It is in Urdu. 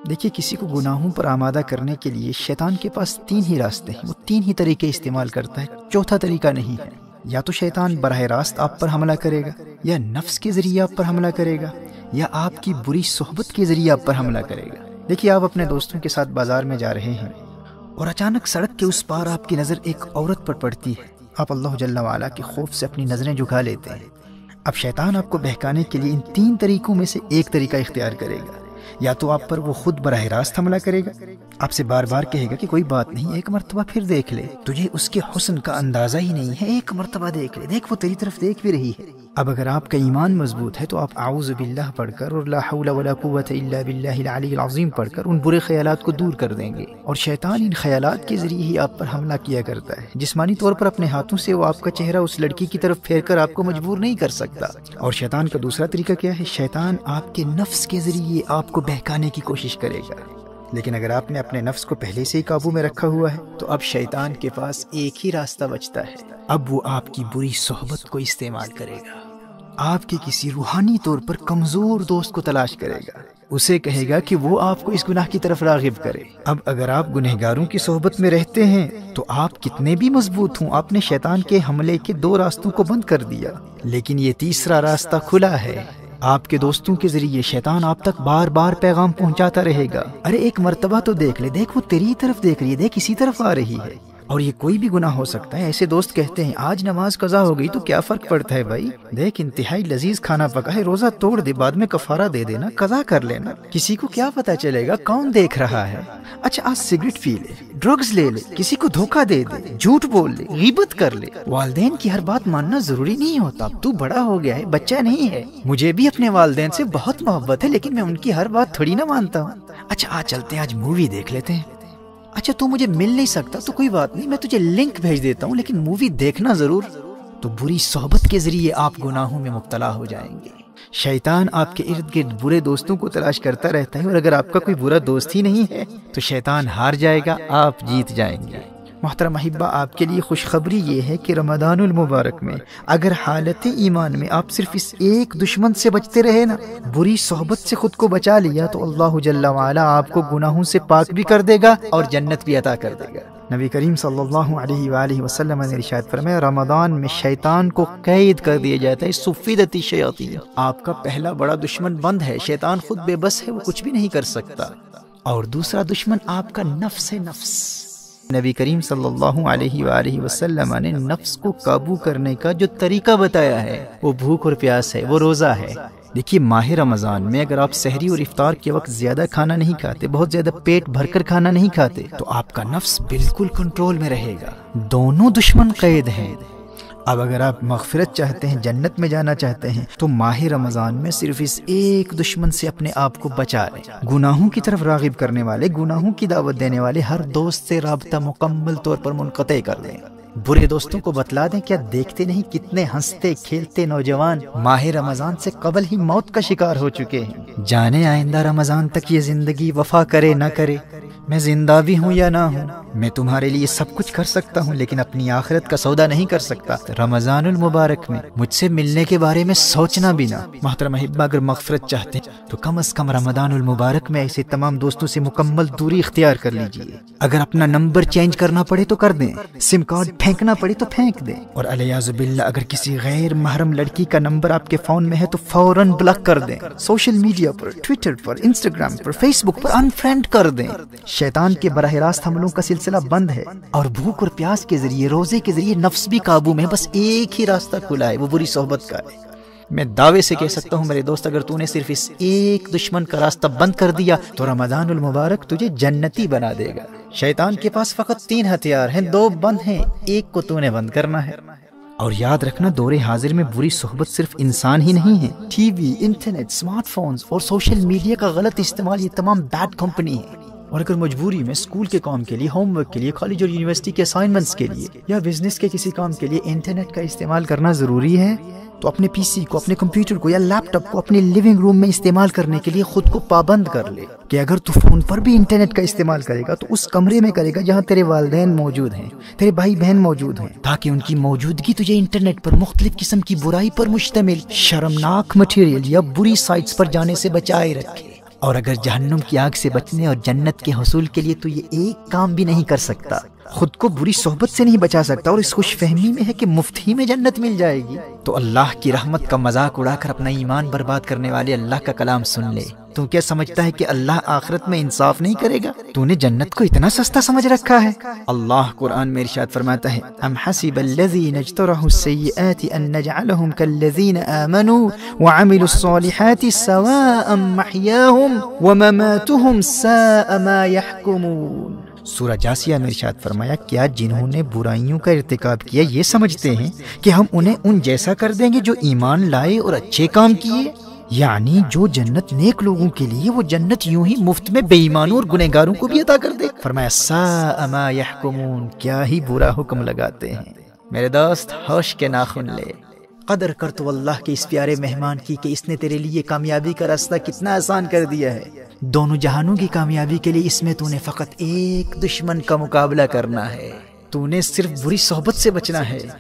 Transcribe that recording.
دیکھیے کسی کو گناہوں پر آمادہ کرنے کے لیے شیطان کے پاس 3 ہی راستے ہیں، وہ 3 ہی طریقے استعمال کرتا ہے، چوتھا طریقہ نہیں ہے۔ یا تو شیطان براہ راست آپ پر حملہ کرے گا، یا نفس کے ذریعے آپ پر حملہ کرے گا، یا آپ کی بری صحبت کے ذریعے آپ پر حملہ کرے گا۔ دیکھیے آپ اپنے دوستوں کے ساتھ بازار میں جا رہے ہیں اور اچانک سڑک کے اس پار آپ کی نظر ایک عورت پر پڑتی ہے، آپ اللہ جل وعلا کے خوف سے اپنی نظریں جھکا لیتے ہیں۔ اب شیطان آپ کو بہکانے کے لیے ان 3 طریقوں میں سے ایک طریقہ اختیار کرے گا۔ یا تو آپ پر وہ خود براہ راست حملہ کرے گا، آپ سے بار بار کہے گا کہ کوئی بات نہیں، ایک مرتبہ پھر دیکھ لے، تجھے اس کے حسن کا اندازہ ہی نہیں ہے، ایک مرتبہ دیکھ لے، دیکھ وہ تیری طرف دیکھ بھی رہی ہے۔ اب اگر آپ کا ایمان مضبوط ہے تو آپ اعوذ باللہ پڑھ کر اور لا حول ولا قوت الا باللہ العلی العظیم پڑھ کر ان برے خیالات کو دور کر دیں گے، اور شیطان ان خیالات کے ذریعے ہی آپ پر حملہ کیا کرتا ہے۔ جسمانی طور پر اپنے ہاتھوں سے وہ آپ کا چہرہ اس لڑکی کی طرف پھیر کر آپ کو مجبور نہیں کر سکتا۔ اور شیطان کا دوسرا طریقہ کیا ہے؟ شیطان آپ کے نفس کے ذریعے آپ کو بہکانے کی کوشش کرے گا، لیکن اگر آپ نے اپنے نفس کو پہلے سے ہی قابو میں رکھا ہوا ہے تو اب شیطان کے پاس ایک ہی راستہ بچتا ہے، اب وہ آپ کی بری صحبت کو استعمال کرے گا۔ آپ کے کسی روحانی طور پر کمزور دوست کو تلاش کرے گا، اسے کہے گا کہ وہ آپ کو اس گناہ کی طرف راغب کرے۔ اب اگر آپ گنہگاروں کی صحبت میں رہتے ہیں تو آپ کتنے بھی مضبوط ہوں، آپ نے شیطان کے حملے کے 2 راستوں کو بند کر دیا، لیکن یہ تیسرا راستہ کھلا ہے۔ آپ کے دوستوں کے ذریعے شیطان آپ تک بار بار پیغام پہنچاتا رہے گا، ارے ایک مرتبہ تو دیکھ لے، دیکھ وہ تیری طرف دیکھ رہی ہے، دیکھ اسی طرف آ رہی ہے۔ اور یہ کوئی بھی گناہ ہو سکتا ہے۔ ایسے دوست کہتے ہیں آج نماز قضا ہو گئی تو کیا فرق پڑتا ہے بھائی، دیکھ انتہائی لذیذ کھانا پکا ہے، روزہ توڑ دے، بعد میں کفارہ دے دینا، قضا کر لینا، کسی کو کیا پتا چلے گا کون دیکھ رہا ہے۔ اچھا آج سگریٹ پی لے، ڈرگز لے لے، کسی کو دھوکہ دے دے، جھوٹ بول لے، غیبت کر لے۔ والدین کی ہر بات ماننا ضروری نہیں ہوتا، اب تو بڑا ہو گیا ہے، بچہ نہیں ہے۔ مجھے بھی اپنے والدین سے بہت محبت ہے، لیکن میں ان کی ہر بات تھوڑی نہ مانتا ہوں۔ اچھا آج چلتے ہیں، آج مووی دیکھ لیتے ہیں۔ اچھا تو مجھے مل نہیں سکتا تو کوئی بات نہیں، میں تجھے لنک بھیج دیتا ہوں، لیکن مووی دیکھنا ضرور۔ تو بری صحبت کے ذریعے آپ گناہوں میں مبتلا ہو جائیں گے۔ شیطان آپ کے ارد گرد برے دوستوں کو تلاش کرتا رہتا ہے، اور اگر آپ کا کوئی برا دوست ہی نہیں ہے تو شیطان ہار جائے گا، آپ جیت جائیں گے۔ محترم احبہ، آپ کے لیے خوشخبری یہ ہے کہ رمضان المبارک میں اگر حالت ایمان میں آپ صرف اس ایک دشمن سے بچتے رہے نا، بری صحبت سے خود کو بچا لیا، تو اللہ جل وعلا آپ کو گناہوں سے پاک بھی کر دے گا اور جنت بھی عطا کر دے گا۔ نبی کریم صلی اللہ علیہ وآلہ وسلم نے ارشاد فرمایا، رمضان میں شیطان کو قید کر دیا جاتا ہے، صفدت الشیاطین۔ آپ کا پہلا بڑا دشمن بند ہے، شیطان خود بے بس ہے، وہ کچھ بھی نہیں کر سکتا، اور دوسرا دشمن آپ کا نفس ہے، نفس۔ نبی کریم صلی اللہ علیہ وآلہ وسلم نے نفس کو قابو کرنے کا جو طریقہ بتایا ہے وہ بھوک اور پیاس ہے، وہ روزہ ہے۔ دیکھیے ماہ رمضان میں اگر آپ سحری اور افطار کے وقت زیادہ کھانا نہیں کھاتے، بہت زیادہ پیٹ بھر کر کھانا نہیں کھاتے، تو آپ کا نفس بالکل کنٹرول میں رہے گا، دونوں دشمن قید ہیں۔ اب اگر آپ مغفرت چاہتے ہیں، جنت میں جانا چاہتے ہیں، تو ماہ رمضان میں صرف اس ایک دشمن سے اپنے آپ کو بچا لیں۔ گناہوں کی طرف راغب کرنے والے، گناہوں کی دعوت دینے والے ہر دوست سے رابطہ مکمل طور پر منقطع کر دیں۔ برے دوستوں کو بتلا دیں، کیا دیکھتے نہیں کتنے ہنستے کھیلتے نوجوان ماہ رمضان سے قبل ہی موت کا شکار ہو چکے ہیں۔ جانے آئندہ رمضان تک یہ زندگی وفا کرے نہ کرے، میں زندہ بھی ہوں یا نہ ہوں، میں تمہارے لیے سب کچھ کر سکتا ہوں، لیکن اپنی آخرت کا سودا نہیں کر سکتا۔ رمضان المبارک میں مجھ سے ملنے کے بارے میں سوچنا بھی نہ۔ محترم احبہ، اگر مغفرت چاہتے ہیں تو کم از کم رمضان المبارک میں ایسے تمام دوستوں سے مکمل دوری اختیار کر لیجئے۔ اگر اپنا نمبر چینج کرنا پڑے تو کر دیں، سم کارڈ پھینکنا پڑے تو پھینک دیں، اور علیاذ باللہ اگر کسی غیر محرم لڑکی کا نمبر آپ کے فون میں ہے تو فوراً بلاک کر دیں۔ سوشل میڈیا پر، ٹویٹر پر، انسٹاگرام پر، فیس بک پر انفرینڈ کر دیں۔ شیطان کے براہ راست حملوں کا سلسلہ بند ہے، اور بھوک اور پیاس کے ذریعے، روزے کے ذریعے نفس بھی قابو میں، بس ایک ہی راستہ کھلا ہے، وہ بری صحبت کا ہے۔ میں دعوے سے کہہ سکتا ہوں میرے دوست، اگر تو نے صرف اس ایک دشمن کا راستہ بند کر دیا تو رمضان المبارک تجھے جنتی بنا دے گا۔ شیطان کے پاس فقط 3 ہتھیار ہیں، 2 بند ہیں، ایک کو تو نے بند کرنا ہے۔ اور یاد رکھنا، دور حاضر میں بری صحبت صرف انسان ہی نہیں ہے، T V, internet, smart phones اور سوشل میڈیا کا غلط استعمال، یہ تمام بیڈ کمپنی ہے۔ اور اگر مجبوری میں اسکول کے کام کے لیے، ہوم ورک کے لیے، کالج اور یونیورسٹی کے اسائنمنٹس کے لیے، یا بزنس کے کسی کام کے لیے انٹرنیٹ کا استعمال کرنا ضروری ہے، تو اپنے پی سی کو، اپنے کمپیوٹر کو یا لیپ ٹاپ کو اپنے لیونگ روم میں استعمال کرنے کے لیے خود کو پابند کر لے کہ اگر تو فون پر بھی انٹرنیٹ کا استعمال کرے گا تو اس کمرے میں کرے گا جہاں تیرے والدین موجود ہیں، تیرے بھائی بہن موجود ہیں، تاکہ ان کی موجودگی تجھے انٹرنیٹ پر مختلف قسم کی برائی پر مشتمل شرمناک مٹیریل یا بری سائٹس پر جانے سے بچائے رکھے۔ اور اگر جہنم کی آگ سے بچنے اور جنت کے حصول کے لیے تو یہ ایک کام بھی نہیں کر سکتا، خود کو بری صحبت سے نہیں بچا سکتا، اور اس خوش فہمی میں ہے کہ مفت ہی میں جنت مل جائے گی، تو اللہ کی رحمت کا مذاق اڑا کر اپنا ایمان برباد کرنے والے اللہ کا کلام سن لے۔ تو کیا سمجھتا ہے کہ اللہ آخرت میں انصاف نہیں کرے گا؟ تو نے جنت کو اتنا سستا سمجھ رکھا ہے؟ اللہ قرآن میں ارشاد فرماتا ہے، ام حسب الذین اجترحوا السیئات ان نجعلهم كالذین آمنوا وعملوا الصالحات سواء محیاهم ومماتهم ساء ما يحکمون۔ سورہ جاسیہ میں ارشاد فرمایا، کیا جنہوں نے برائیوں کا ارتکاب کیا یہ سمجھتے ہیں کہ ہم انہیں ان جیسا کر دیں گے جو ایمان لائے اور اچھے کام کیے؟ یعنی جو جنت نیک لوگوں کے لیے، وہ جنت یوں ہی مفت میں بے ایمانوں اور گنہگاروں کو بھی عطا کر دے۔ فرمایا ساء ما یحکمون، کیا ہی برا حکم لگاتے ہیں۔ میرے دوست ہوش کے ناخن لے، قدر کر تو اللہ کے اس پیارے مہمان کی کہ اس نے تیرے لیے کامیابی کا راستہ کتنا آسان کر دیا ہے۔ دونوں جہانوں کی کامیابی کے لیے اس میں تو نے فقط ایک دشمن کا مقابلہ کرنا ہے، تو نے صرف بری صحبت سے بچنا ہے۔